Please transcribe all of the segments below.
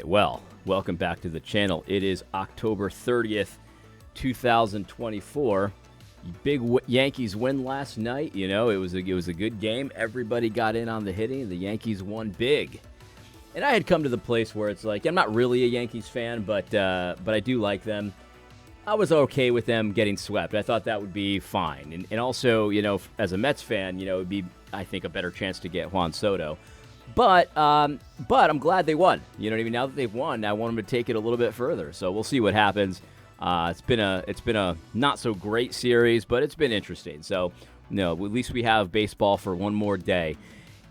well, welcome back to the channel. It is October 30th, 2024. Big Yankees win last night. You know, it was a good game. Everybody got in on the hitting. The Yankees won big. And I had come to the place where it's like, I'm not really a Yankees fan, but I do like them. I was okay with them getting swept. I thought that would be fine. And also, you know, as a Mets fan, you know, it would be, I think, a better chance to get Juan Soto. But I'm glad they won. You know what I mean? Now that they've won, I want them to take it a little bit further. So we'll see what happens. It's been a not so great series, but it's been interesting. So, no, at least we have baseball for one more day.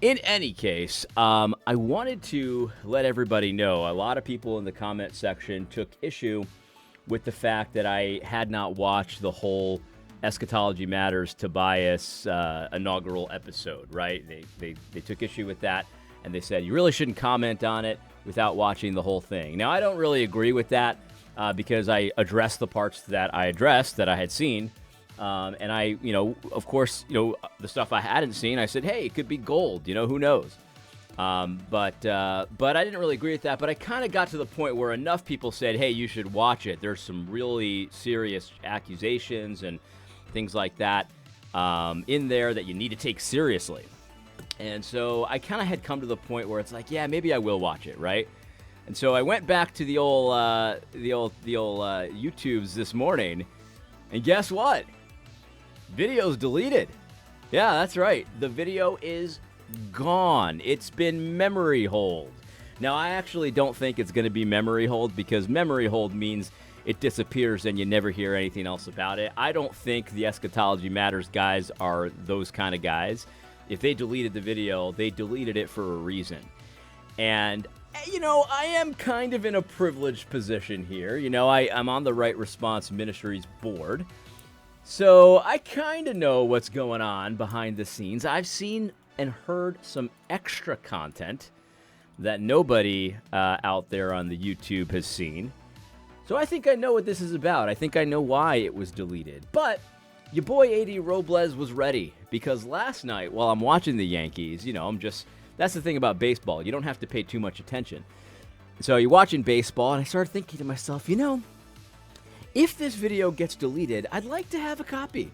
In any case, I wanted to let everybody know, a lot of people in the comment section took issue with the fact that I had not watched the whole Eschatology Matters Tobias inaugural episode, right? They took issue with that, and they said, you really shouldn't comment on it without watching the whole thing. Now, I don't really agree with that because I addressed the parts that I addressed that I had seen. And I, you know, of course, you know, the stuff I hadn't seen, I said, hey, it could be gold, you know, who knows? But I didn't really agree with that, but I kind of got to the point where enough people said, hey, you should watch it. There's some really serious accusations and things like that in there that you need to take seriously. And so I kind of had come to the point where it's like, yeah, maybe I will watch it, right? And so I went back to the old YouTubes this morning, and guess what? Video's deleted. Yeah, that's right. The video is gone. It's been memory hold. Now, I actually don't think it's going to be memory hold because memory hold means it disappears and you never hear anything else about it. I don't think the Eschatology Matters guys are those kind of guys. If they deleted the video, they deleted it for a reason. And, you know, I am kind of in a privileged position here. You know, I'm on the Right Response Ministries board. So I kind of know what's going on behind the scenes. I've seen and heard some extra content that nobody out there on the YouTube has seen. So I think I know what this is about. I think I know why it was deleted. But your boy A.D. Robles was ready because last night while I'm watching the Yankees, you know, that's the thing about baseball. You don't have to pay too much attention. So you're watching baseball and I started thinking to myself, you know, if this video gets deleted, I'd like to have a copy.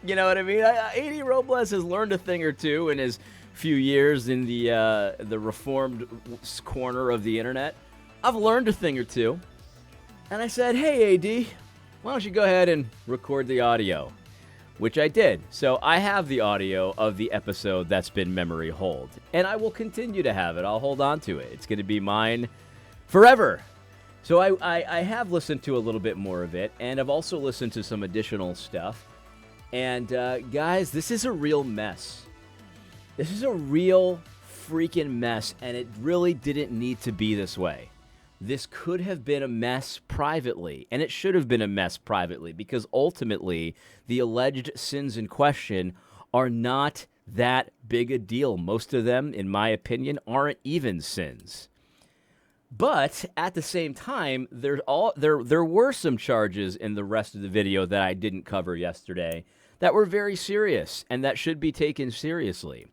You know what I mean? A.D. Robles has learned a thing or two in his few years in the reformed corner of the internet. I've learned a thing or two. And I said, hey, A.D., why don't you go ahead and record the audio? Which I did. So I have the audio of the episode that's been memory hold. And I will continue to have it. I'll hold on to it. It's going to be mine forever. So I have listened to a little bit more of it, and I've also listened to some additional stuff. And guys, this is a real mess. This is a real freaking mess, and it really didn't need to be this way. This could have been a mess privately, and it should have been a mess privately, because ultimately, the alleged sins in question are not that big a deal. Most of them, in my opinion, aren't even sins. But at the same time, there were some charges in the rest of the video that I didn't cover yesterday that were very serious and that should be taken seriously.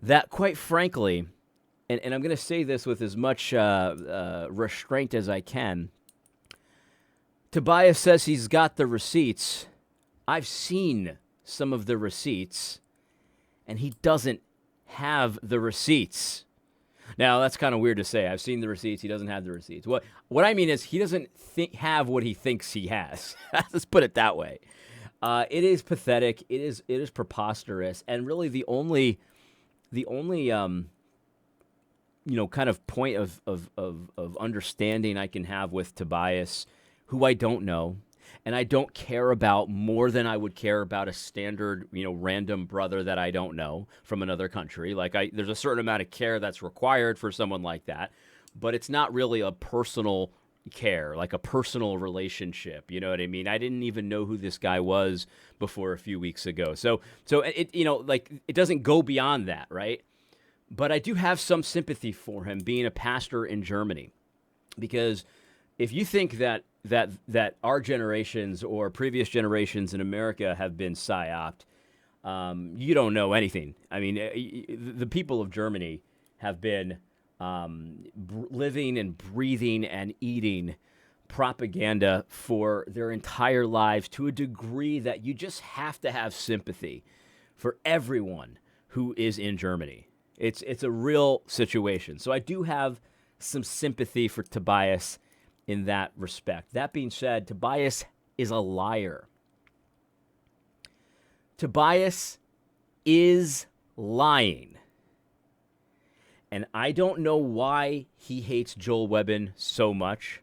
That, quite frankly, and I'm going to say this with as much restraint as I can, Tobias says he's got the receipts. I've seen some of the receipts, and he doesn't have the receipts. Now, that's kind of weird to say. I've seen the receipts. He doesn't have the receipts. What I mean is he doesn't have what he thinks he has. Let's put it that way. It is pathetic. It is preposterous. And really the only you know, kind of point of understanding I can have with Tobias, who I don't know, and I don't care about more than I would care about a standard, you know, random brother that I don't know from another country. Like, there's a certain amount of care that's required for someone like that, but it's not really a personal care, like a personal relationship. You know what I mean? I didn't even know who this guy was before a few weeks ago. So it, you know, like, it doesn't go beyond that, right? But I do have some sympathy for him being a pastor in Germany, because if you think that our generations or previous generations in America have been psyoped, you don't know anything. I mean, the people of Germany have been living and breathing and eating propaganda for their entire lives to a degree that you just have to have sympathy for everyone who is in Germany. It's a real situation. So I do have some sympathy for Tobias in that respect. That being said, Tobias is a liar. Tobias is lying. And I don't know why he hates Joel Webbon so much.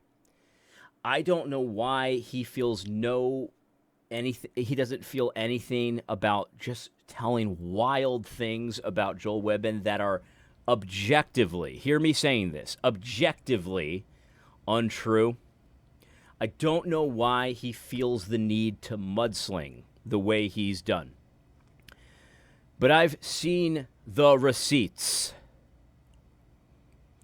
I don't know why he feels he doesn't feel anything about just telling wild things about Joel Webbon that are objectively, hear me saying this, objectively untrue. I don't know why he feels the need to mudsling the way he's done. But I've seen the receipts.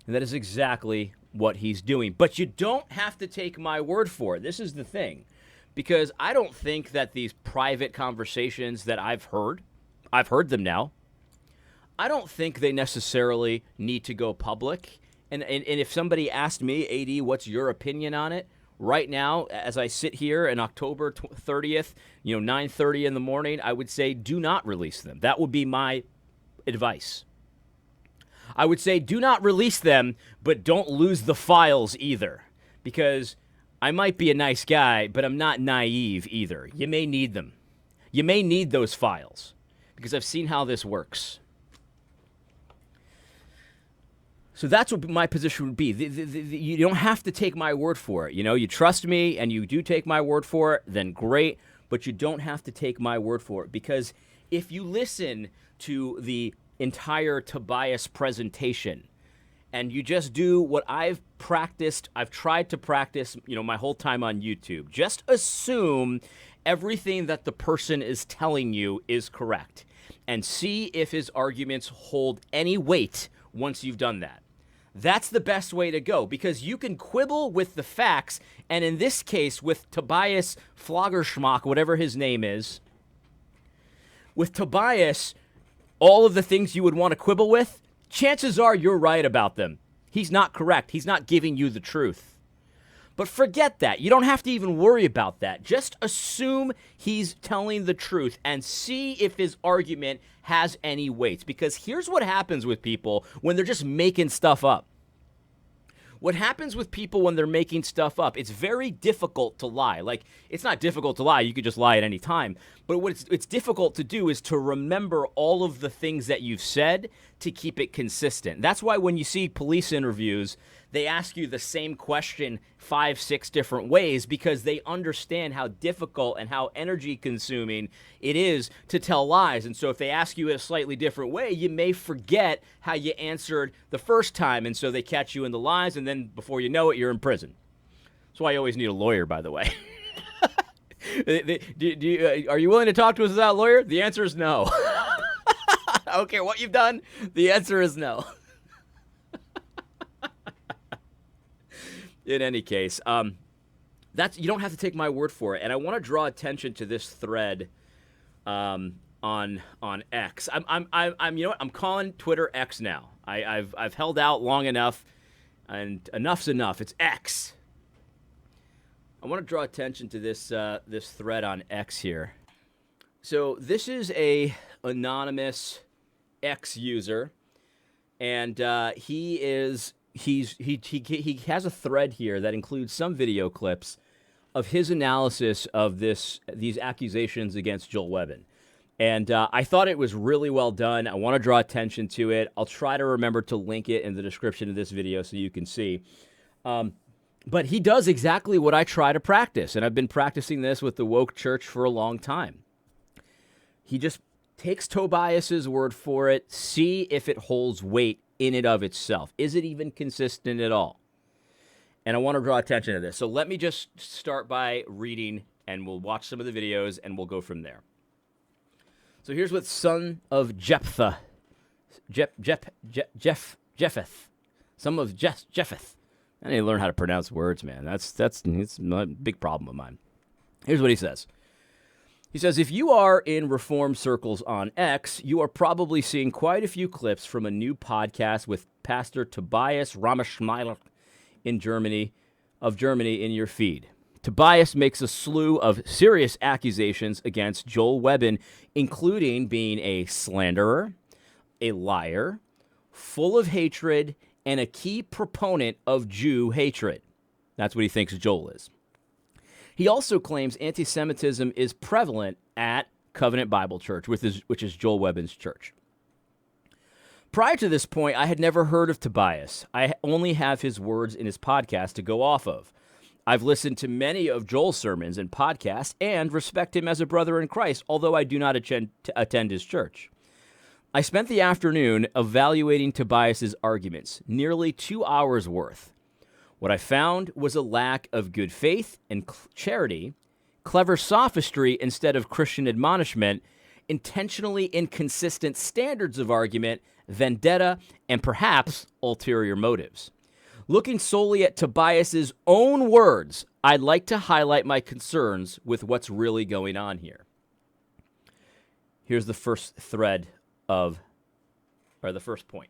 And that is exactly what he's doing. But you don't have to take my word for it. This is the thing. Because I don't think that these private conversations that I've heard them now, I don't think they necessarily need to go public. And if somebody asked me, AD, what's your opinion on it? Right now, as I sit here on October 30th, 9:30 in the morning, I would say do not release them. That would be my advice. I would say do not release them, but don't lose the files either. Because I might be a nice guy, but I'm not naive either. You may need them. You may need those files because I've seen how this works. So that's what my position would be. You don't have to take my word for it. You trust me and you do take my word for it, then great. But you don't have to take my word for it because if you listen to the entire Tobias presentation and you just do what I've tried to practice, my whole time on YouTube, just assume everything that the person is telling you is correct and see if his arguments hold any weight once you've done that. That's the best way to go because you can quibble with the facts, and in this case, with Tobias Floggerschmock, whatever his name is, with Tobias, all of the things you would want to quibble with, chances are you're right about them. He's not correct. He's not giving you the truth. But forget that. You don't have to even worry about that. Just assume he's telling the truth and see if his argument has any weight. Because here's what happens with people when they're just making stuff up. What happens with people when they're making stuff up, it's very difficult to lie. Like, it's not difficult to lie. You could just lie at any time. But what it's difficult to do is to remember all of the things that you've said to keep it consistent. That's why when you see police interviews, they ask you the same question 5, 6 different ways because they understand how difficult and how energy consuming it is to tell lies. And so if they ask you in a slightly different way, you may forget how you answered the first time. And so they catch you in the lies, and then before you know it, you're in prison. That's why you always need a lawyer, by the way. Are you willing to talk to us without a lawyer? The answer is no. I don't care what you've done. The answer is no. In any case, you don't have to take my word for it. And I want to draw attention to this thread on X. I'm calling Twitter X now. I've held out long enough, and enough's enough. It's X. I want to draw attention to this thread on X here. So this is a anonymous X user, and he has a thread here that includes some video clips of his analysis of these accusations against Joel Webbon. And I thought it was really well done. I want to draw attention to it. I'll try to remember to link it in the description of this video so you can see. But he does exactly what I try to practice, and I've been practicing this with the woke church for a long time. He just takes Tobias's word for it, see if it holds weight in and of itself. Is it even consistent at all? And I want to draw attention to this. So let me just start by reading, and we'll watch some of the videos, and we'll go from there. So here's what son of Jephthah, Jephthah, son of Jephthah. I need to learn how to pronounce words, man. That's a big problem of mine. Here's what he says. He says, if you are in Reformed circles on X, you are probably seeing quite a few clips from a new podcast with Pastor Tobias Rameschmeiler in Germany in your feed. Tobias makes a slew of serious accusations against Joel Webbon, including being a slanderer, a liar, full of hatred, and a key proponent of Jew hatred. That's what he thinks Joel is. He also claims anti-Semitism is prevalent at Covenant Bible Church, which is Joel Webbon's church. Prior to this point, I had never heard of Tobias. I only have his words in his podcast to go off of. I've listened to many of Joel's sermons and podcasts and respect him as a brother in Christ, although I do not attend his church. I spent the afternoon evaluating Tobias's arguments, nearly 2 hours worth. What I found was a lack of good faith and charity, clever sophistry instead of Christian admonishment, intentionally inconsistent standards of argument, vendetta, and perhaps ulterior motives. Looking solely at Tobias's own words, I'd like to highlight my concerns with what's really going on here. Here's the first thread the first point.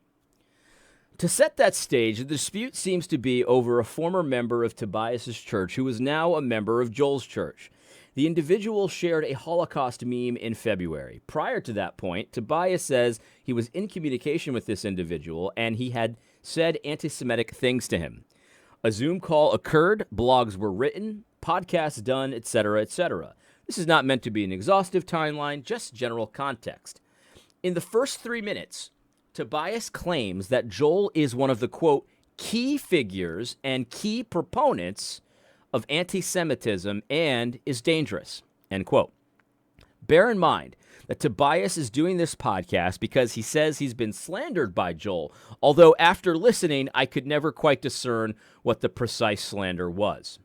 To set that stage, the dispute seems to be over a former member of Tobias's church who is now a member of Joel's church. The individual shared a Holocaust meme in February. Prior to that point, Tobias says he was in communication with this individual and he had said anti-Semitic things to him. A Zoom call occurred, blogs were written, podcasts done, etc., etc. This is not meant to be an exhaustive timeline, just general context. In the first 3 minutes, Tobias claims that Joel is one of the, quote, key figures and key proponents of anti-Semitism and is dangerous, end quote. Bear in mind that Tobias is doing this podcast because he says he's been slandered by Joel, although after listening, I could never quite discern what the precise slander was.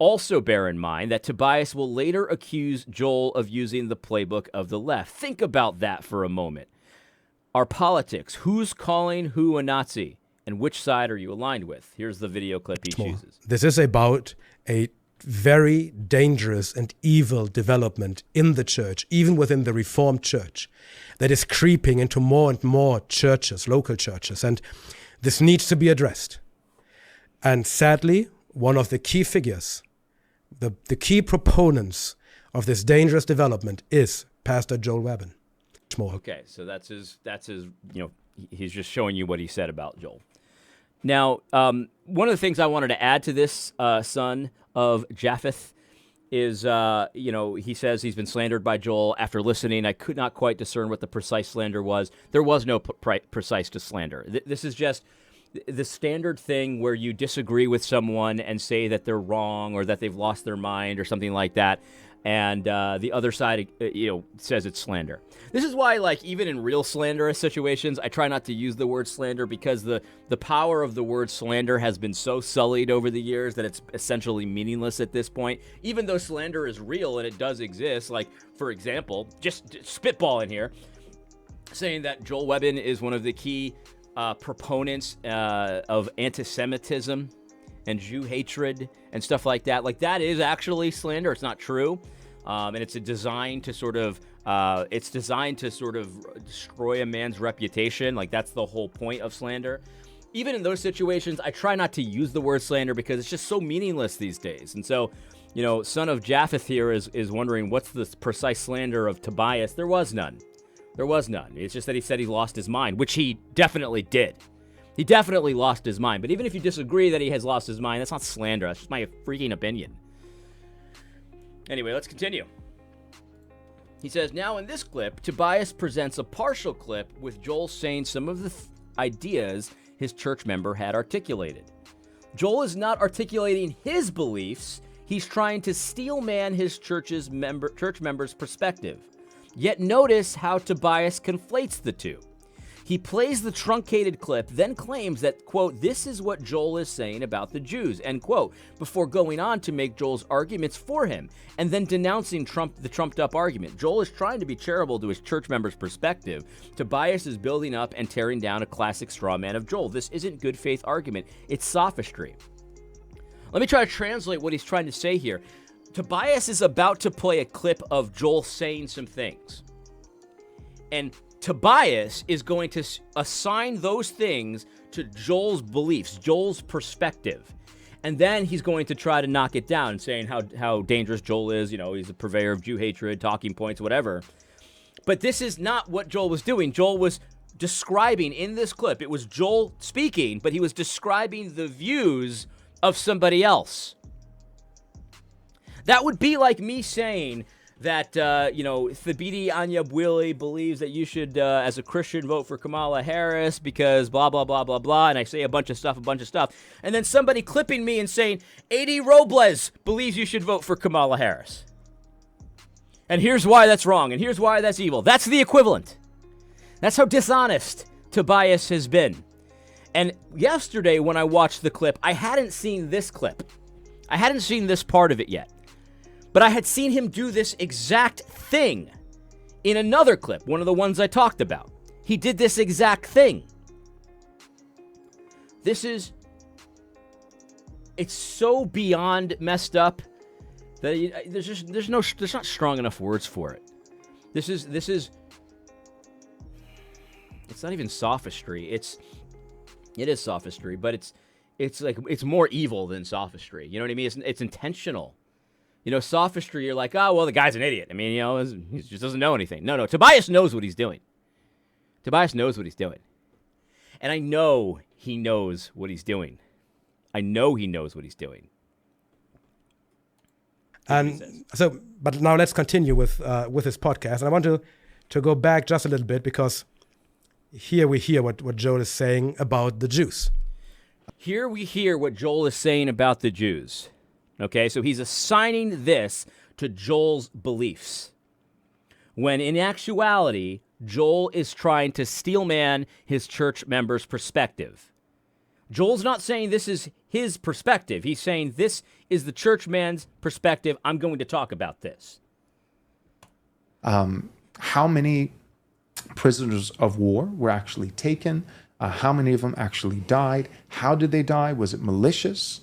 Also bear in mind that Tobias will later accuse Joel of using the playbook of the left. Think about that for a moment. Our politics, who's calling who a Nazi, and which side are you aligned with? Here's the video clip he chooses. This is about a very dangerous and evil development in the church, even within the Reformed church, that is creeping into more and more churches, local churches, and this needs to be addressed. And sadly, one of the key figures, the key proponents of this dangerous development is Pastor Joel Webbon. Okay, so that's his, he's just showing you what he said about Joel. Now, one of the things I wanted to add to this son of Japheth is, he says he's been slandered by Joel. After listening, I could not quite discern what the precise slander was. There was no precise to slander. This is just the standard thing where you disagree with someone and say that they're wrong or that they've lost their mind or something like that. And the other side, says it's slander. This is why, even in real slanderous situations, I try not to use the word slander because the power of the word slander has been so sullied over the years that it's essentially meaningless at this point. Even though slander is real and it does exist, for example, just spitball in here, saying that Joel Webbon is one of the key proponents of anti-Semitism and Jew hatred and stuff like that. That is actually slander. It's not true. And it's designed to sort of destroy a man's reputation. That's the whole point of slander. Even in those situations, I try not to use the word slander because it's just so meaningless these days. And so, son of Japheth here is wondering what's the precise slander of Tobias. There was none. It's just that he said he lost his mind, which he definitely did. He definitely lost his mind. But even if you disagree that he has lost his mind, that's not slander. That's just my freaking opinion. Anyway, let's continue. He says, now in this clip, Tobias presents a partial clip with Joel saying some of the ideas his church member had articulated. Joel is not articulating his beliefs. He's trying to steel man his church member's perspective. Yet notice how Tobias conflates the two. He plays the truncated clip, then claims that, quote, this is what Joel is saying about the Jews, end quote, before going on to make Joel's arguments for him, and then denouncing the trumped-up argument. Joel is trying to be charitable to his church member's perspective. Tobias is building up and tearing down a classic straw man of Joel. This isn't good faith argument. It's sophistry. Let me try to translate what he's trying to say here. Tobias is about to play a clip of Joel saying some things. And Tobias is going to assign those things to Joel's beliefs, Joel's perspective. And then he's going to try to knock it down, saying how dangerous Joel is. You know, he's a purveyor of Jew hatred, talking points, whatever. But this is not what Joel was doing. Joel was describing in this clip. It was Joel speaking, but he was describing the views of somebody else. That would be like me saying that, Thabiti Anyabwili believes that you should, as a Christian, vote for Kamala Harris because blah, blah, blah, blah, blah, and I say a bunch of stuff, and then somebody clipping me and saying, A.D. Robles believes you should vote for Kamala Harris. And here's why that's wrong, and here's why that's evil. That's the equivalent. That's how dishonest Tobias has been. And yesterday when I watched the clip, I hadn't seen this clip. I hadn't seen this part of it yet. But I had seen him do this exact thing in another clip, one of the ones I talked about. He did this exact thing. It's so beyond messed up that there's not strong enough words for it. It's not even sophistry. It is sophistry, but it's more evil than sophistry. You know what I mean? It's intentional. You know, sophistry, you're like, oh, well, the guy's an idiot. I mean, he just doesn't know anything. No, Tobias knows what he's doing. Tobias knows what he's doing. And I know he knows what he's doing. And so, but now let's continue with this podcast. And I want to go back just a little bit because here we hear what Joel is saying about the Jews. Here we hear what Joel is saying about the Jews. Okay, so he's assigning this to Joel's beliefs, when in actuality, Joel is trying to steelman his church members' perspective. Joel's not saying this is his perspective. He's saying this is the church man's perspective. I'm going to talk about this. How many prisoners of war were actually taken? How many of them actually died? How did they die? Was it malicious?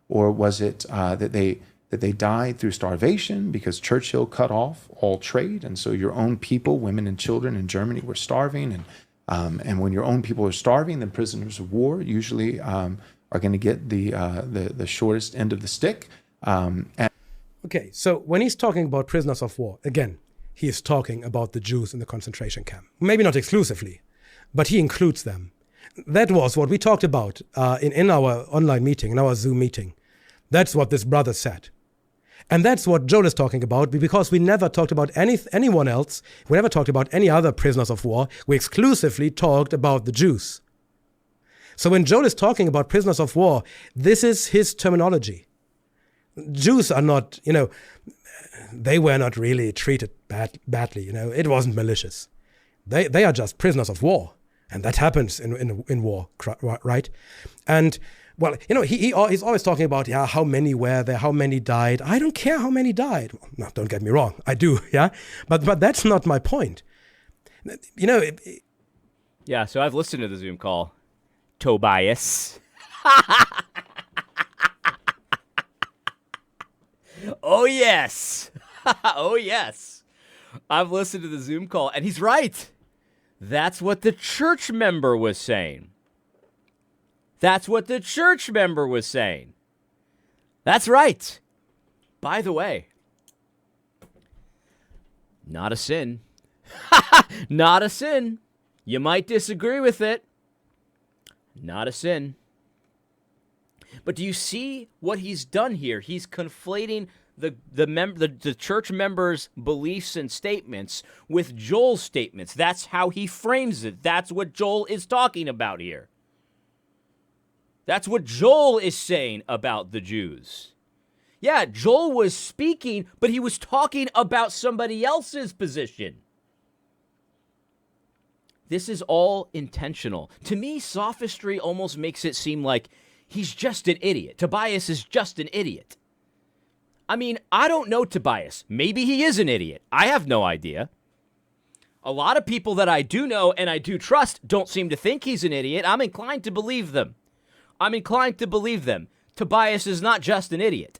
Or was it that they died through starvation because Churchill cut off all trade, and so your own people, women and children in Germany, were starving, and when your own people are starving, then prisoners of war usually are going to get the shortest end of the stick. Okay, so when he's talking about prisoners of war, again, he is talking about the Jews in the concentration camp. Maybe not exclusively, but he includes them. That was what we talked about in our online meeting, in our Zoom meeting. That's what this brother said. And that's what Joel is talking about, because we never talked about anyone else. We never talked about any other prisoners of war. We exclusively talked about the Jews. So when Joel is talking about prisoners of war, this is his terminology. Jews are not, they were not really treated badly. It wasn't malicious. They are just prisoners of war. And that happens in war, right? And, well, he's always talking about, how many were there, how many died. I don't care how many died. No, don't get me wrong. I do, yeah? But that's not my point. Yeah, so I've listened to the Zoom call. Tobias. Oh, yes. Oh, yes. I've listened to the Zoom call, and he's right. That's what the church member was saying. That's right. By the way, not a sin. Not a sin. You might disagree with it. Not a sin. But do you see what he's done here? He's conflating the church members' beliefs and statements with Joel's statements. That's how he frames it. That's what Joel is talking about here. That's what Joel is saying about the Jews. Yeah, Joel was speaking, but he was talking about somebody else's position. This is all intentional. To me, sophistry almost makes it seem like he's just an idiot. Tobias is just an idiot. I mean, I don't know Tobias. Maybe he is an idiot. I have no idea. A lot of people that I do know and I do trust don't seem to think he's an idiot. I'm inclined to believe them. Tobias is not just an idiot.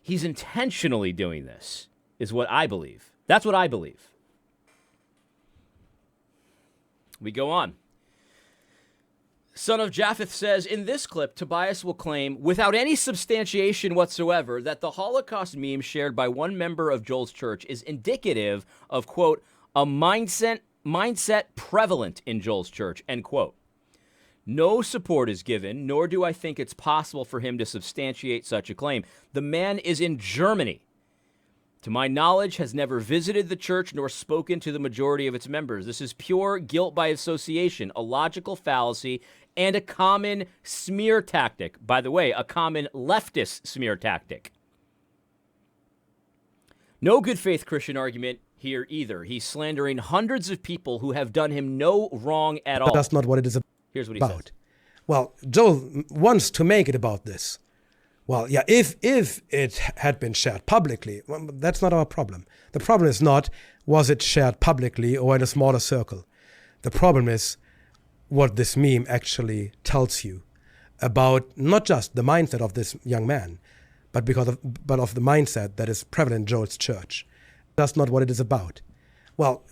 He's intentionally doing this, is what I believe. That's what I believe. We go on. Son of Japheth says, in this clip, Tobias will claim, without any substantiation whatsoever, that the Holocaust meme shared by one member of Joel's church is indicative of, quote, a mindset prevalent in Joel's church, end quote. No support is given, nor do I think it's possible for him to substantiate such a claim. The man is in Germany. To my knowledge, has never visited the church nor spoken to the majority of its members. This is pure guilt by association, a logical fallacy, and a common smear tactic. By the way, a common leftist smear tactic. No good faith Christian argument here either. He's slandering hundreds of people who have done him no wrong at all. But that's not what it is about. Here's what he says. Well, Joel wants to make it about this. Well, yeah, if it had been shared publicly, well, that's not our problem. The problem is not, was it shared publicly or in a smaller circle? The problem is what this meme actually tells you about not just the mindset of this young man, but of the mindset that is prevalent in Joel's church. That's not what it is about. Well,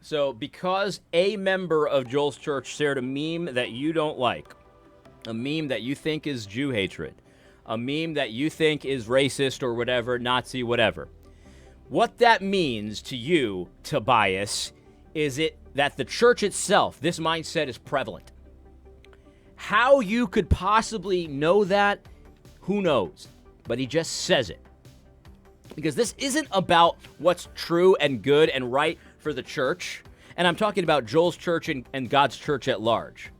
So because a member of Joel's church shared a meme that you don't like, a meme that you think is Jew hatred, a meme that you think is racist or whatever, Nazi, whatever. What that means to you, Tobias, is that the church itself, this mindset is prevalent. How you could possibly know that, who knows? But he just says it. Because this isn't about what's true and good and right for the church. And I'm talking about Joel's church and God's church at large.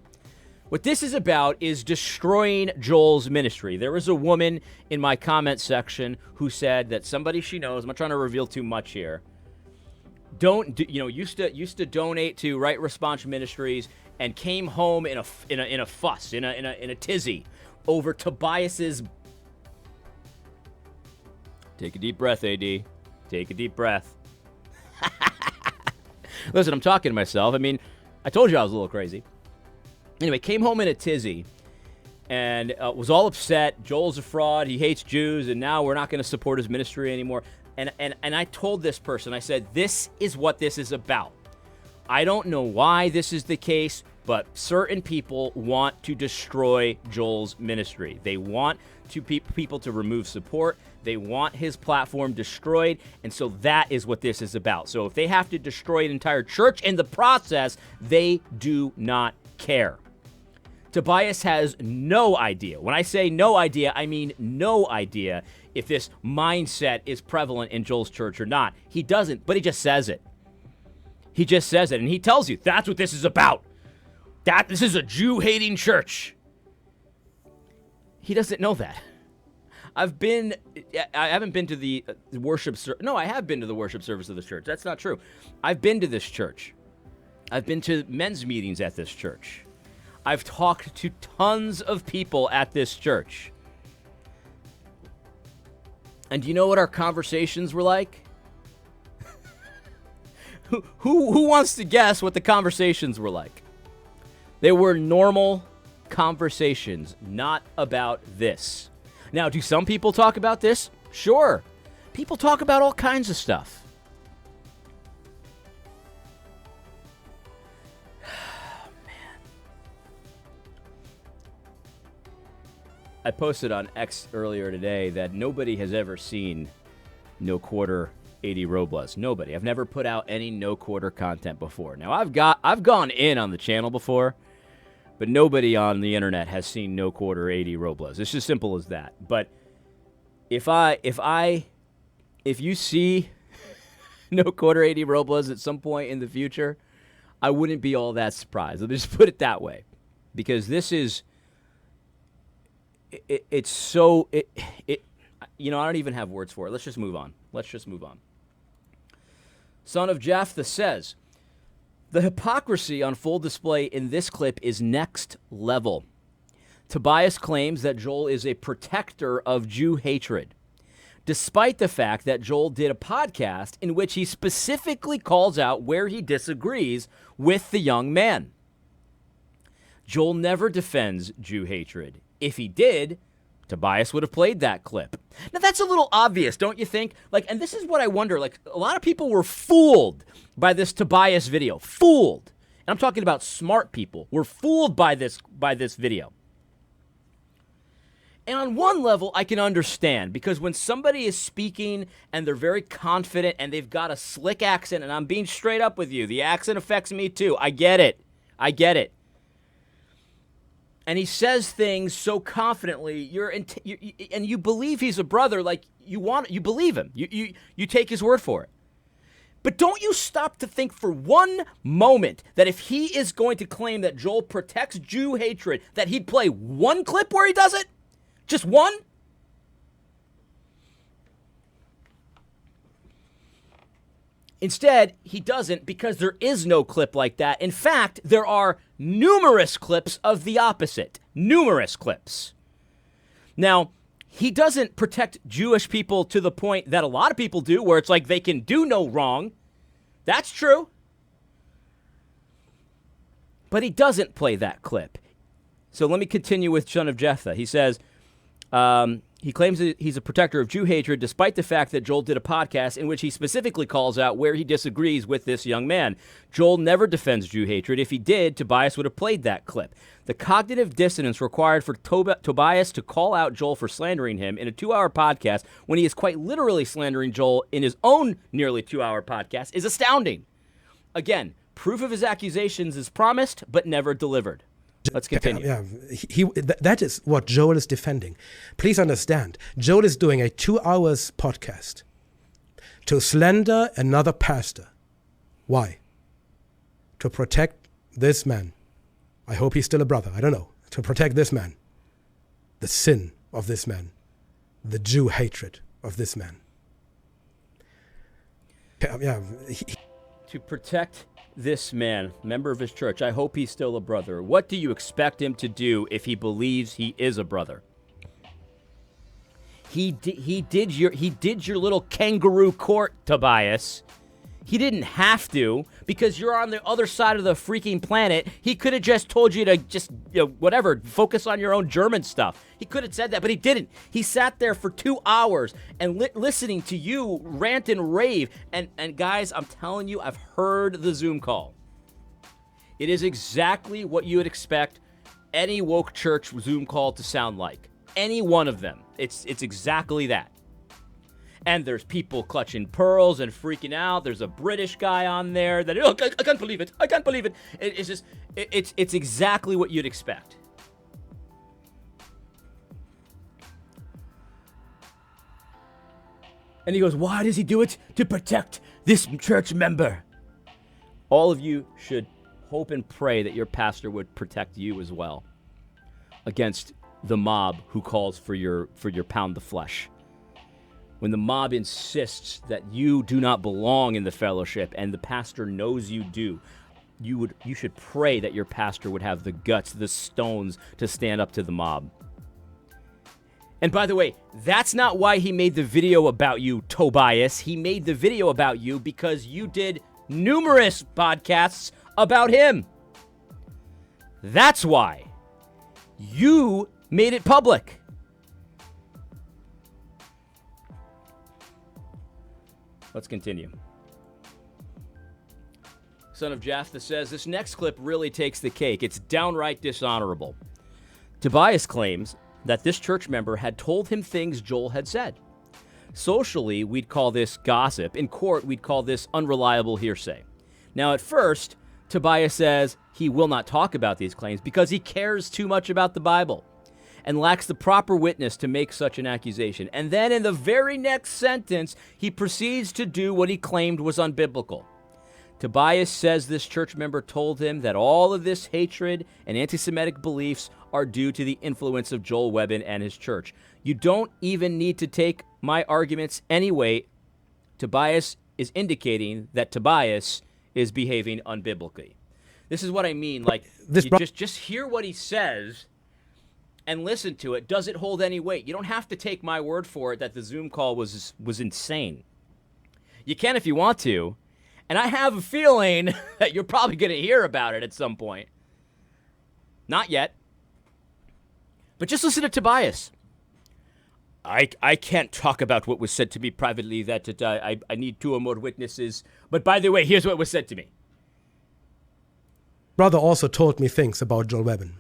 What this is about is destroying Joel's ministry. There was a woman in my comment section who said that somebody she knows, I'm not trying to reveal too much here, used to donate to Right Response Ministries and came home in a fuss, in a tizzy over Tobias's. Take a deep breath, AD. Take a deep breath. Listen, I'm talking to myself. I mean, I told you I was a little crazy. Anyway, came home in a tizzy and was all upset. Joel's a fraud. He hates Jews, and now we're not going to support his ministry anymore. And I told this person, I said, this is what this is about. I don't know why this is the case, but certain people want to destroy Joel's ministry. They want people to remove support. They want his platform destroyed, and so that is what this is about. So if they have to destroy an entire church in the process, they do not care. Tobias has no idea. When I say no idea, I mean no idea if this mindset is prevalent in Joel's church or not. He doesn't, but he just says it. He just says it, and he tells you that's what this is about. This is a Jew-hating church. He doesn't know that. I haven't been to the worship service. No, I have been to the worship service of this church. That's not true. I've been to this church. I've been to men's meetings at this church. I've talked to tons of people at this church. And do you know what our conversations were like? Who wants to guess what the conversations were like? They were normal conversations, not about this. Now, do some people talk about this? Sure. People talk about all kinds of stuff. I posted on X earlier today that nobody has ever seen No Quarter 80 Robles. Nobody. I've never put out any No Quarter content before. Now, I've gone in on the channel before, but nobody on the internet has seen No Quarter 80 Robles. It's just simple as that. But if you see No Quarter 80 Robles at some point in the future, I wouldn't be all that surprised. Let me just put it that way, because this is. It's so I don't even have words for it. Let's just move on. Son of Japheth says, the hypocrisy on full display in this clip is next level. Tobias claims that Joel is a protector of Jew hatred, despite the fact that Joel did a podcast in which he specifically calls out where he disagrees with the young man. Joel never defends Jew hatred. If he did, Tobias would have played that clip. Now, that's a little obvious, don't you think? And this is what I wonder. A lot of people were fooled by this Tobias video. Fooled. And I'm talking about smart people. Were fooled by this video. And on one level, I can understand, because when somebody is speaking and they're very confident and they've got a slick accent, and I'm being straight up with you, the accent affects me too. I get it. And he says things so confidently, and you believe he's a brother, you believe him. You take his word for it. But don't you stop to think for one moment that if he is going to claim that Joel protects Jew hatred, that he'd play one clip where he does it? Just one? Instead, he doesn't, because there is no clip like that. In fact, there are numerous clips of the opposite. Numerous clips. Now, he doesn't protect Jewish people to the point that a lot of people do, where it's like they can do no wrong. That's true. But he doesn't play that clip. So let me continue with Son of Jephthah. He says, he claims that he's a protector of Jew hatred, despite the fact that Joel did a podcast in which he specifically calls out where he disagrees with this young man. Joel never defends Jew hatred. If he did, Tobias would have played that clip. The cognitive dissonance required for Tobias to call out Joel for slandering him in a 2-hour podcast, when he is quite literally slandering Joel in his own nearly 2-hour podcast, is astounding. Again, proof of his accusations is promised, but never delivered. Let's continue. Yeah, that is what Joel is defending. Please understand, Joel is doing a 2 hours podcast to slander another pastor. Why? To protect this man. I hope he's still a brother. I don't know. To protect this man. The sin of this man. The Jew hatred of this man. Yeah. To protect this man, member of his church, I hope he's still a brother. What do you expect him to do if he believes he is a brother? He did your little kangaroo court, Tobias. He didn't have to, because you're on the other side of the freaking planet. He could have just told you to just, whatever, focus on your own German stuff. He could have said that, but he didn't. He sat there for 2 hours and listening to you rant and rave. And guys, I'm telling you, I've heard the Zoom call. It is exactly what you would expect any woke church Zoom call to sound like. Any one of them. It's exactly that. And there's people clutching pearls and freaking out. There's a British guy on there that, I can't believe it. I can't believe it. It's just, it's exactly what you'd expect. And he goes, why does he do it? To protect this church member. All of you should hope and pray that your pastor would protect you as well against the mob who calls for your pound of flesh. When the mob insists that you do not belong in the fellowship and the pastor knows you do, you should pray that your pastor would have the guts, the stones to stand up to the mob. And by the way, that's not why he made the video about you, Tobias. He made the video about you because you did numerous podcasts about him. That's why. You made it public. Let's continue. Son of Jephthah says, this next clip really takes the cake. It's downright dishonorable. Tobias claims that this church member had told him things Joel had said. Socially, we'd call this gossip. In court, we'd call this unreliable hearsay. Now, at first, Tobias says he will not talk about these claims because he cares too much about the Bible and lacks the proper witness to make such an accusation. And then in the very next sentence, he proceeds to do what he claimed was unbiblical. Tobias says this church member told him that all of this hatred and anti-Semitic beliefs are due to the influence of Joel Webbon and his church. You don't even need to take my arguments anyway. Tobias is indicating that Tobias is behaving unbiblically. This is what I mean. Just hear what he says and listen to it. Does it hold any weight? You don't have to take my word for it that the Zoom call was insane. You can if you want to. And I have a feeling that you're probably going to hear about it at some point. Not yet. But just listen to Tobias. I can't talk about what was said to me privately. That I need 2 or more witnesses. But by the way, here's what was said to me. Brother also told me things about Joel Webbon,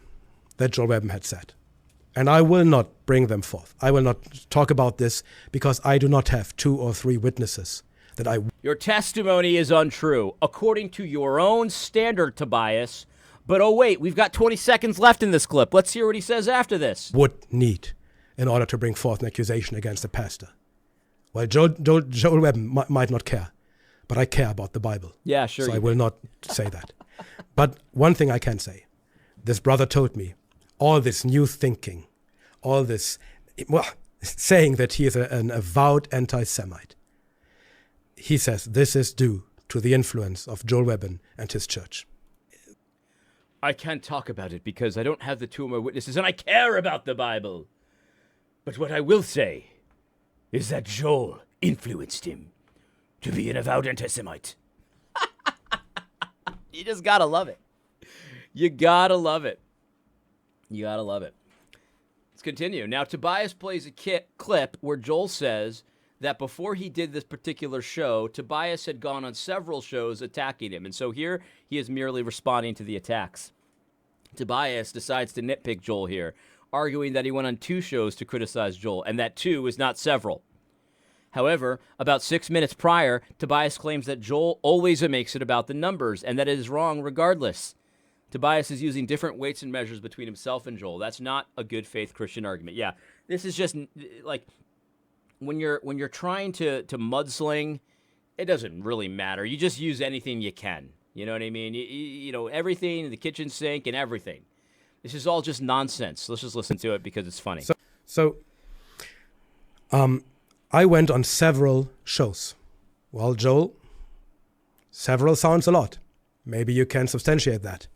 that Joel Webbon had said. And I will not bring them forth. I will not talk about this because I do not have 2 or 3 witnesses that I... Your testimony is untrue, according to your own standard, Tobias. But oh wait, we've got 20 seconds left in this clip. Let's hear what he says after this. ...would need in order to bring forth an accusation against the pastor. Well, Joel Webbon might not care, but I care about the Bible. Yeah, sure. So I will not say that. But one thing I can say, this brother told me, all this new thinking, all this, well, saying that he is an avowed anti-Semite. He says this is due to the influence of Joel Webbon and his church. I can't talk about it because I don't have the 2 or more witnesses, and I care about the Bible. But what I will say is that Joel influenced him to be an avowed anti-Semite. You just gotta love it. You gotta love it. You gotta love it. Let's continue. Now, Tobias plays a clip where Joel says that before he did this particular show, Tobias had gone on several shows attacking him. And so here he is merely responding to the attacks. Tobias decides to nitpick Joel here, arguing that he went on 2 shows to criticize Joel, and that 2 is not several. However, about 6 minutes prior, Tobias claims that Joel always makes it about the numbers, and that it is wrong regardless. Tobias is using different weights and measures between himself and Joel. That's not a good faith Christian argument. Yeah, this is just like when you're trying to mudsling, it doesn't really matter. You just use anything you can. You know what I mean? You know, everything, the kitchen sink and everything. This is all just nonsense. Let's just listen to it because it's funny. So I went on several shows. Well, Joel, several sounds a lot. Maybe you can substantiate that.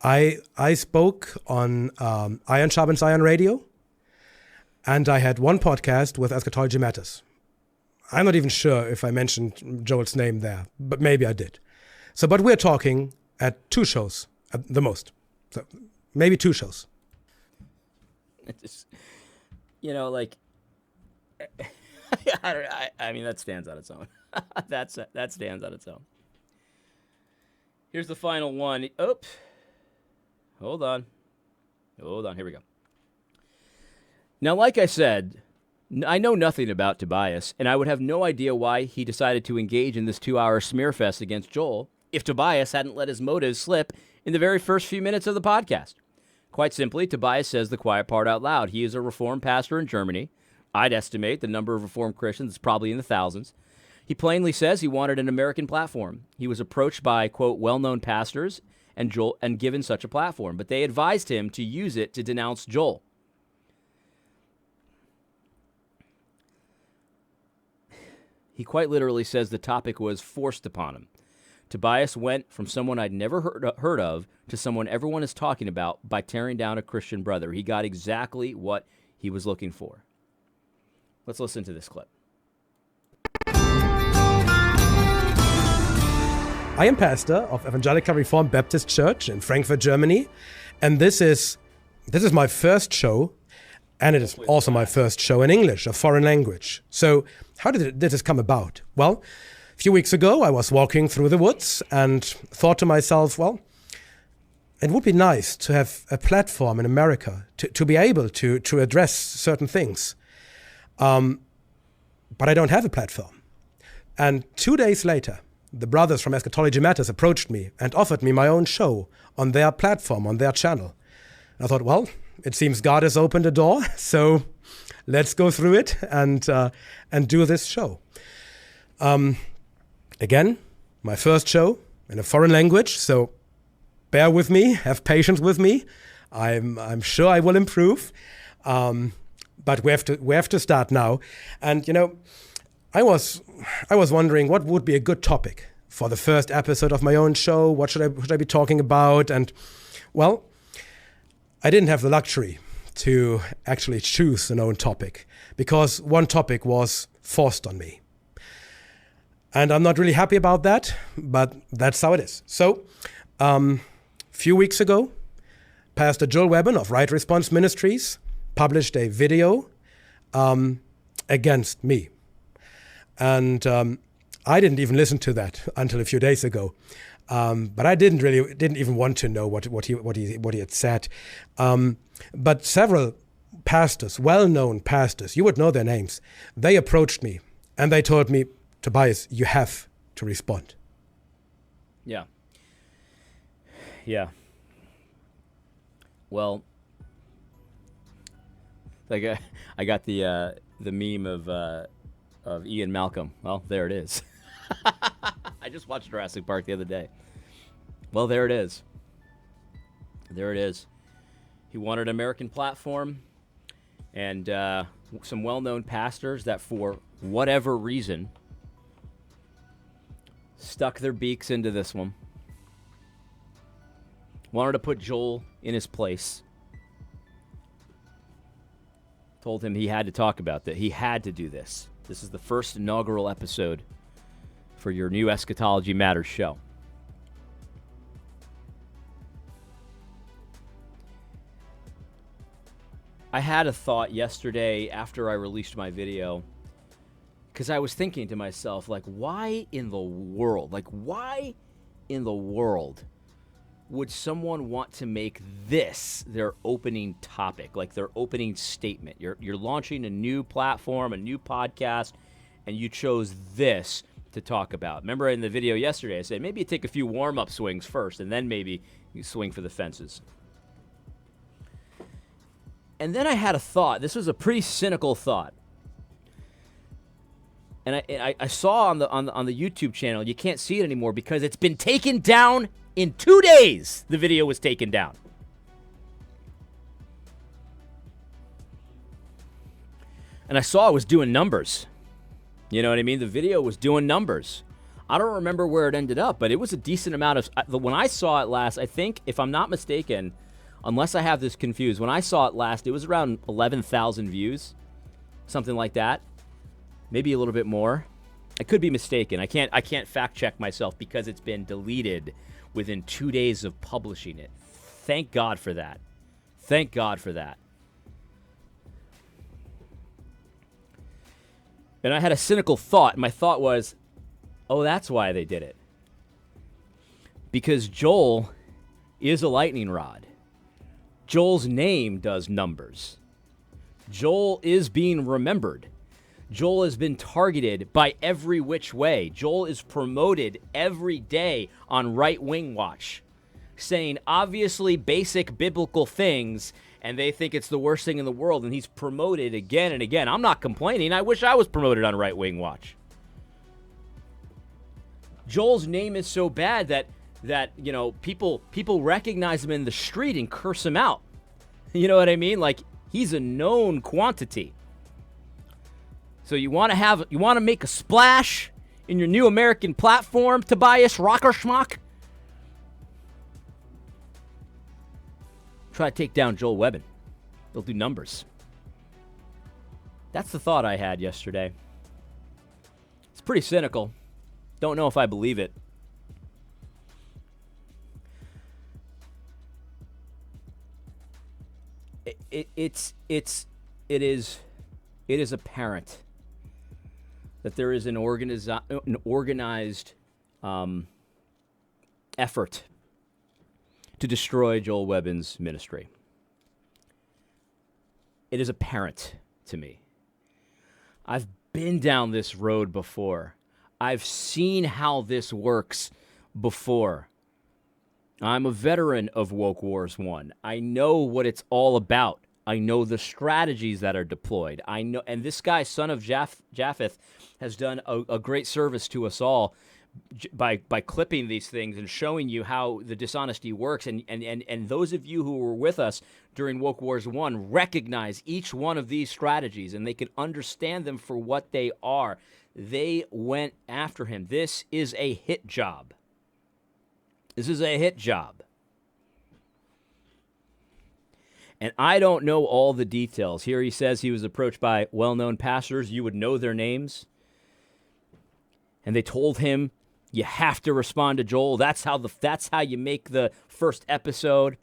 I spoke on Iron Sharpens Iron Radio, and I had one podcast with Eschatology Matters. I'm not even sure if I mentioned Joel's name there, but maybe I did. So, but we're talking at 2 shows at the most. So maybe 2 shows. It's, you know, like, I mean, that stands on its own. That stands on its own. Here's the final one. Oops. Hold on. Here we go. Now, like I said, I know nothing about Tobias, and I would have no idea why he decided to engage in this 2-hour smear fest against Joel if Tobias hadn't let his motives slip in the very first few minutes of the podcast. Quite simply, Tobias says the quiet part out loud. He is a Reformed pastor in Germany. I'd estimate the number of Reformed Christians is probably in the thousands. He plainly says he wanted an American platform. He was approached by, quote, well-known pastors and given such a platform, but they advised him to use it to denounce Joel. He quite literally says the topic was forced upon him. Tobias went from someone I'd never heard of to someone everyone is talking about by tearing down a Christian brother. He got exactly what he was looking for. Let's listen to this clip. I am pastor of Evangelical Reformed Baptist Church in Frankfurt, Germany, and this is my first show, and it is also my first show in English, a foreign language. So how did this come about? Well, a few weeks ago, I was walking through the woods and thought to myself, well, it would be nice to have a platform in America to be able to address certain things. But I don't have a platform. And 2 days later, the brothers from Eschatology Matters approached me and offered me my own show on their platform, on their channel. And I thought, well, it seems God has opened a door, so let's go through it and do this show. Again, my first show in a foreign language, so bear with me, have patience with me. I'm sure I will improve, but we have to start now. And you know, I was wondering what would be a good topic for the first episode of my own show. What should I be talking about? And well, I didn't have the luxury to actually choose an own topic because one topic was forced on me. And I'm not really happy about that, but that's how it is. So, few weeks ago, Pastor Joel Webbon of Right Response Ministries published a video against me. And I didn't even listen to that until a few days ago. But I didn't even want to know what he had said. But several pastors, well-known pastors, you would know their names, they approached me and they told me, Tobias, you have to respond. Yeah. Yeah. Well, like I got the meme of Ian Malcolm. Well, there it is. I just watched Jurassic Park the other day. Well, there it is. There it is. He wanted an American platform, and some well-known pastors that, for whatever reason, stuck their beaks into this one. Wanted to put Joel in his place. Told him he had to talk about that. He had to do this. This is the first inaugural episode for your new Eschatology Matters show. I had a thought yesterday after I released my video, because I was thinking to myself, like, why in the world would someone want to make this their opening topic, like their opening statement? You're launching a new platform, a new podcast, and you chose this to talk about. Remember in the video yesterday, I said maybe you take a few warm-up swings first, and then maybe you swing for the fences. And then I had a thought. This was a pretty cynical thought. And I saw on the YouTube channel, you can't see it anymore because it's been taken down in 2 days. The video was taken down. And I saw it was doing numbers. You know what I mean? The video was doing numbers. I don't remember where it ended up, but it was a decent amount of... When I saw it last, I think, if I'm not mistaken, unless I have this confused, when I saw it last, it was around 11,000 views. Something like that. Maybe a little bit more. I could be mistaken. I can't fact check myself because it's been deleted within 2 days of publishing it. Thank God for that. Thank God for that. And I had a cynical thought. My thought was, oh, that's why they did it. Because Joel is a lightning rod. Joel's name does numbers. Joel is being remembered. Joel has been targeted by every which way. Joel is promoted every day on Right Wing Watch, saying obviously basic biblical things, and they think it's the worst thing in the world, and he's promoted again and again. I'm not complaining. I wish I was promoted on Right Wing Watch. Joel's name is so bad that you know, people recognize him in the street and curse him out. You know what I mean? Like, he's a known quantity. So you want to make a splash in your new American platform, Tobias Rockerschmuck? Try to take down Joel Webbon. They'll do numbers. That's the thought I had yesterday. It's pretty cynical. Don't know if I believe it. It is apparent that there is an organized effort to destroy Joel Webbon's ministry. It is apparent to me. I've been down this road before. I've seen how this works before. I'm a veteran of Woke Wars 1. I know what it's all about. I know the strategies that are deployed. I know, and this guy, son of Japheth, has done a great service to us all by clipping these things and showing you how the dishonesty works. And those of you who were with us during Woke Wars 1 recognize each one of these strategies, and they can understand them for what they are. They went after him. This is a hit job. This is a hit job. And I don't know all the details. Here he says he was approached by well-known pastors. You would know their names. And they told him, you have to respond to Joel. That's how you make the first episode.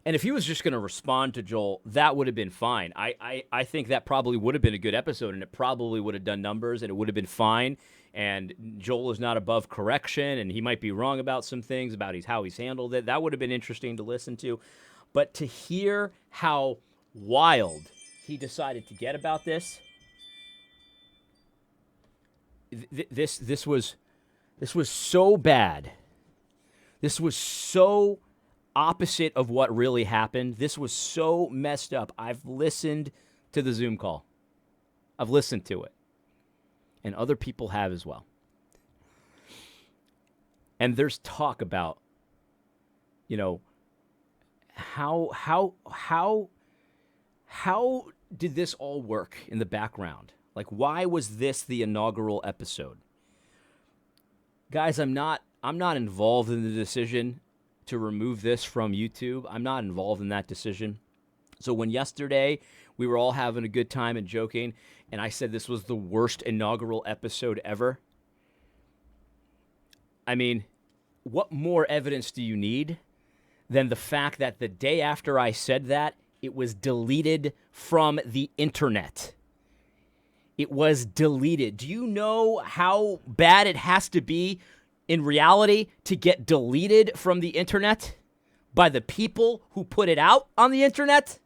And if he was just going to respond to Joel, that would have been fine. I think that probably would have been a good episode, and it probably would have done numbers, and it would have been fine. And Joel is not above correction, and he might be wrong about some things, about how he's handled it. That would have been interesting to listen to. But to hear how wild he decided to get about this, this was so bad. This was so opposite of what really happened. This was so messed up. I've listened to the Zoom call. I've listened to it. And other people have as well. And there's talk about, how did this all work in the background? Like, why was this the inaugural episode? Guys, I'm not involved in the decision to remove this from YouTube. I'm not involved in that decision. So when yesterday we were all having a good time and joking, and I said this was the worst inaugural episode ever, I mean, what more evidence do you need than the fact that the day after I said that, it was deleted from the internet? It was deleted. Do you know how bad it has to be in reality to get deleted from the internet by the people who put it out on the internet?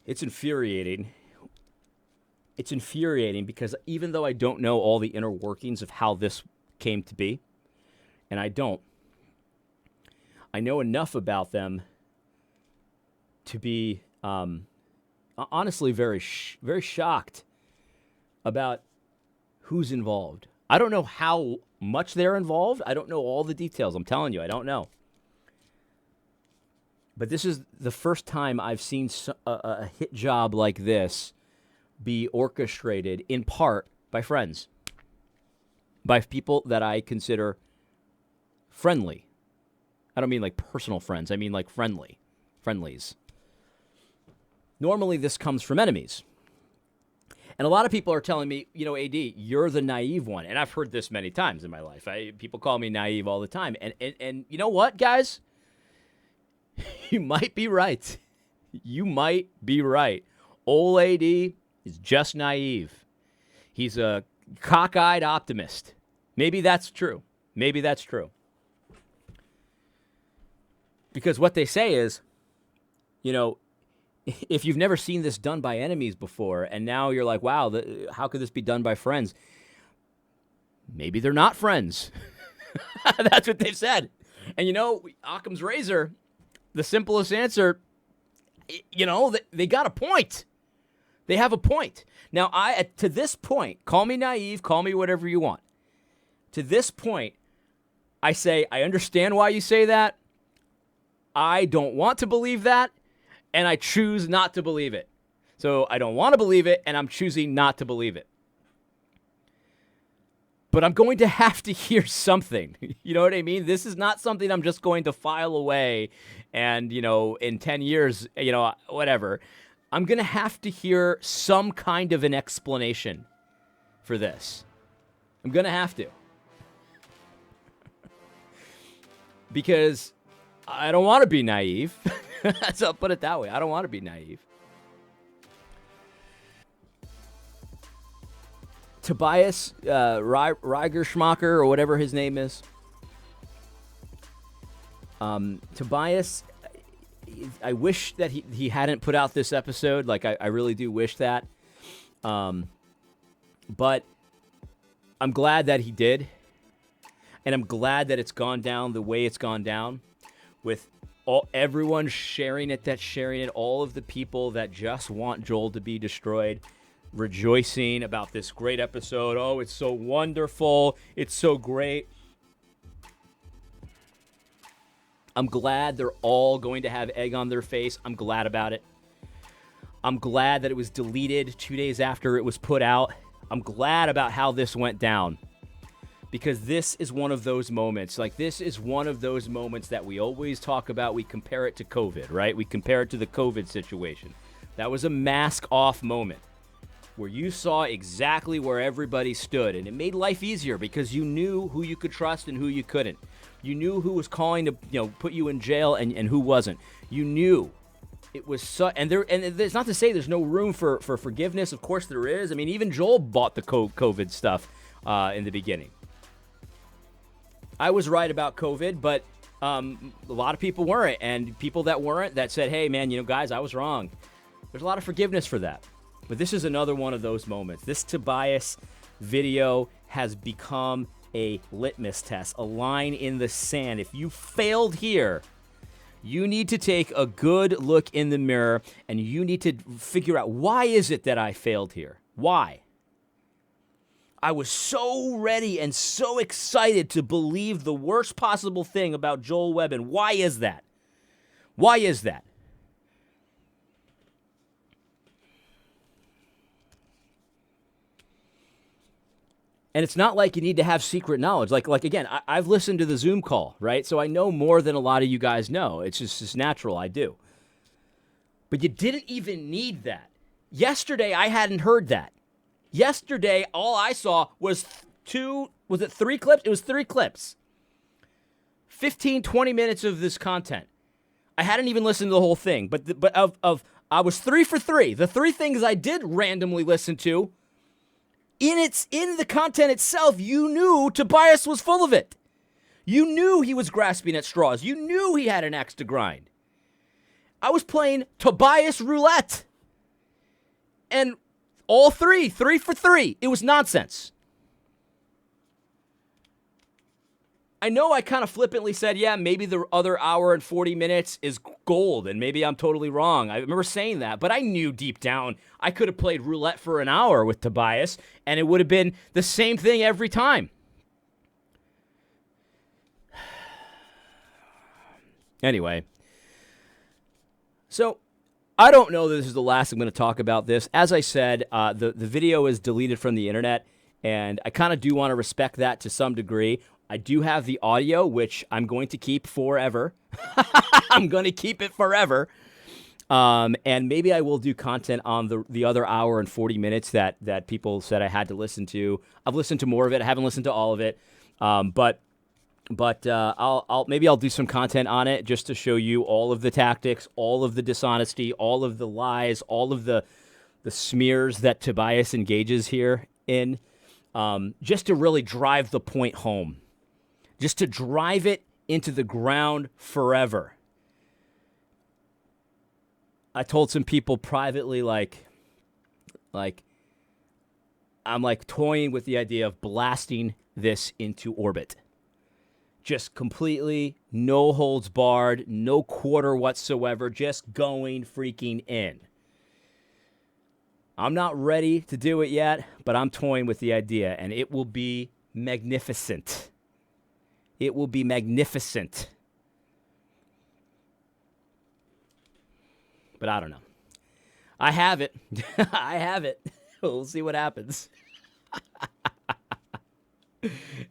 It's infuriating. It's infuriating because even though I don't know all the inner workings of how this came to be, and I know enough about them to be honestly very shocked about who's involved. I don't know how much they're involved. I don't know all the details. I'm telling you, I don't know. But this is the first time I've seen a hit job like this be orchestrated in part by friends, by people that I consider friendly. I don't mean like personal friends. I mean like friendlies. Normally, this comes from enemies. And a lot of people are telling me, AD, you're the naive one. And I've heard this many times in my life. People call me naive all the time. And you know what, guys? You might be right. You might be right. Old AD is just naive. He's a cockeyed optimist. Maybe that's true. Because what they say is, if you've never seen this done by enemies before, and now you're like, wow, how could this be done by friends? Maybe they're not friends. That's what they've said. And Occam's razor, the simplest answer, they got a point. They have a point. Now, to this point, call me naive, call me whatever you want. To this point, I say, I understand why you say that. I don't want to believe that, and I choose not to believe it. So I don't want to believe it, and I'm choosing not to believe it. But I'm going to have to hear something. You know what I mean? This is not something I'm just going to file away and, in 10 years, whatever. I'm going to have to hear some kind of an explanation for this. I'm going to have to. Because I don't want to be naive. So I'll put it that way. I don't want to be naive. Tobias Reigerschmacher, or whatever his name is. Tobias, I wish that he hadn't put out this episode. Like, I really do wish that. But I'm glad that he did. And I'm glad that it's gone down the way it's gone down, with everyone sharing it, all of the people that just want Joel to be destroyed, rejoicing about this great episode. Oh, it's so wonderful. It's so great. I'm glad they're all going to have egg on their face. I'm glad about it. I'm glad that it was deleted 2 days after it was put out. I'm glad about how this went down. Because this is one of those moments. Like, this is one of those moments that we always talk about. We compare it to COVID, right? We compare it to the COVID situation. That was a mask-off moment. where you saw exactly where everybody stood, and it made life easier because you knew who you could trust and who you couldn't. You knew who was calling to put you in jail and who wasn't. You knew. It was and it's not to say there's no room for forgiveness. Of course there is. I mean, even Joel bought the COVID stuff in the beginning. I was right about COVID, but a lot of people weren't, and people that weren't, that said, hey, man, guys, I was wrong. There's a lot of forgiveness for that. But this is another one of those moments. This Tobias video has become a litmus test, a line in the sand. If you failed here, you need to take a good look in the mirror, and you need to figure out, why is it that I failed here? Why? I was so ready and so excited to believe the worst possible thing about Joel Webbon. Why is that? Why is that? And it's not like you need to have secret knowledge. Like again, I've listened to the Zoom call, right? So I know more than a lot of you guys know. It's just natural, I do. But you didn't even need that. Yesterday, I hadn't heard that. Yesterday, all I saw was three clips? It was 3 clips. 15, 20 minutes of this content. I hadn't even listened to the whole thing. But I was 3 for 3. The 3 things I did randomly listen to, in the content itself, you knew Tobias was full of it. You knew he was grasping at straws. You knew he had an axe to grind. I was playing Tobias roulette. And all 3 for 3. It was nonsense. I know I kind of flippantly said, yeah, maybe the other hour and 40 minutes is gold, and maybe I'm totally wrong. I remember saying that, but I knew deep down I could have played roulette for an hour with Tobias, and it would have been the same thing every time. Anyway, so I don't know that this is the last I'm going to talk about this. As I said, the video is deleted from the internet, and I kind of do want to respect that to some degree. I do have the audio, which I'm going to keep forever. I'm going to keep it forever. And maybe I will do content on the other hour and 40 minutes that people said I had to listen to. I've listened to more of it. I haven't listened to all of it. But I'll do some content on it just to show you all of the tactics, all of the dishonesty, all of the lies, all of the smears that Tobias engages here in, just to really drive the point home. Just to drive it into the ground forever. I told some people privately, I'm toying with the idea of blasting this into orbit. Just completely, no holds barred, no quarter whatsoever, just going freaking in. I'm not ready to do it yet, but I'm toying with the idea, and it will be magnificent. It will be magnificent. But I don't know. I have it. I have it. We'll see what happens.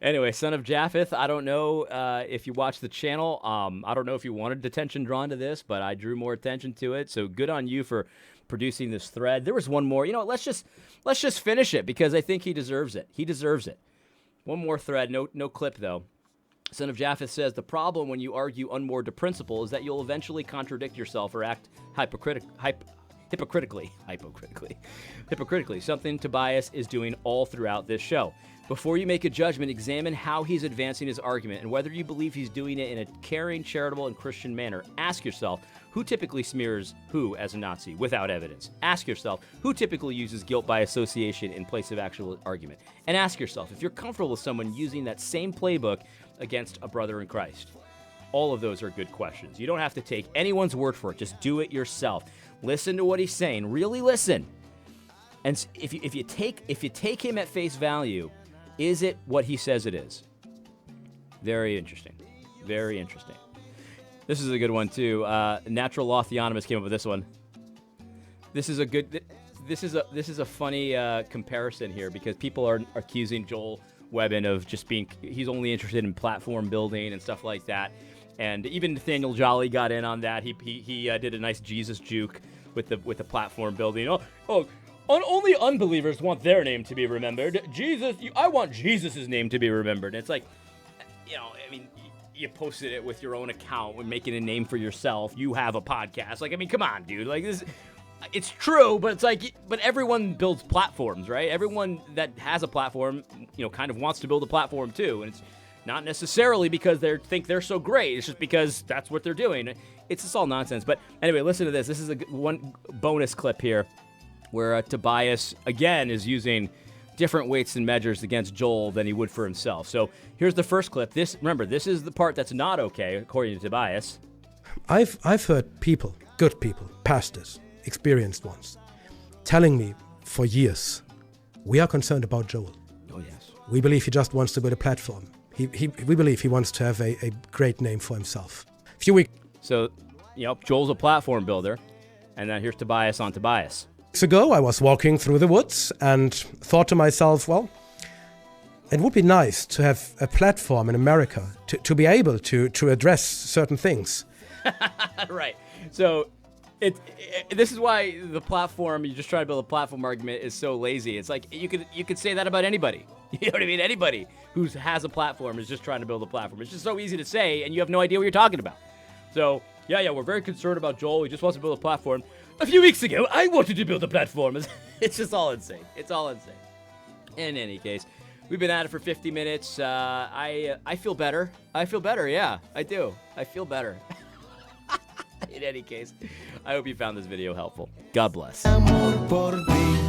Anyway, son of Japheth, I don't know if you watched the channel. I don't know if you wanted attention drawn to this, but I drew more attention to it. So good on you for producing this thread. There was one more. Let's just finish it because I think he deserves it. He deserves it. One more thread. No clip though. Son of Japheth says, the problem when you argue unmoored to principle is that you'll eventually contradict yourself or act hypocritically, something Tobias is doing all throughout this show. Before you make a judgment, examine how he's advancing his argument and whether you believe he's doing it in a caring, charitable, and Christian manner. Ask yourself, who typically smears who as a Nazi without evidence? Ask yourself, who typically uses guilt by association in place of actual argument? And ask yourself, if you're comfortable with someone using that same playbook against a brother in Christ. All of those are good questions. You don't have to take anyone's word for it. Just do it yourself. Listen to what he's saying. Really listen. And if you take him at face value, is it what he says it is? Very interesting. Very interesting. This is a good one too. Natural Law Theonomist came up with this one. This is a funny comparison here because people are accusing Joel Webbon of just being, he's only interested in platform building and stuff like that. And even Nathaniel Jolly got in on that. He did a nice Jesus juke with the platform building. only unbelievers want their name to be remembered. I want Jesus' name to be remembered. And it's like, I mean, you posted it with your own account when making a name for yourself. You have a podcast. Like, I mean, come on, dude. Like, this, it's true, but it's like, but everyone builds platforms, right? Everyone that has a platform, kind of wants to build a platform too. And it's not necessarily because they think they're so great. It's just because that's what they're doing. It's just all nonsense. But anyway, listen to this. This is one bonus clip here where Tobias, again, is using different weights and measures against Joel than he would for himself. So here's the first clip. Remember, this is the part that's not okay, according to Tobias. I've heard people, good people, pastors, experienced ones, telling me for years, we are concerned about Joel. Oh, yes. We believe he just wants to build a platform. We believe he wants to have a great name for himself. A few weeks So, Joel's a platform builder, and then here's Tobias on Tobias. ago, I was walking through the woods and thought to myself, well, it would be nice to have a platform in America to be able to address certain things. Right. So this is why the platform, you just try to build a platform argument, is so lazy. It's like you could say that about anybody. You know what I mean? Anybody who has a platform is just trying to build a platform. It's just so easy to say, and you have no idea what you're talking about. So, yeah, we're very concerned about Joel. He just wants to build a platform. A few weeks ago, I wanted to build a platform. It's just all insane. It's all insane. In any case, we've been at it for 50 minutes. I feel better. Yeah, I do. I feel better. In any case, I hope you found this video helpful. God bless. Amor por ti.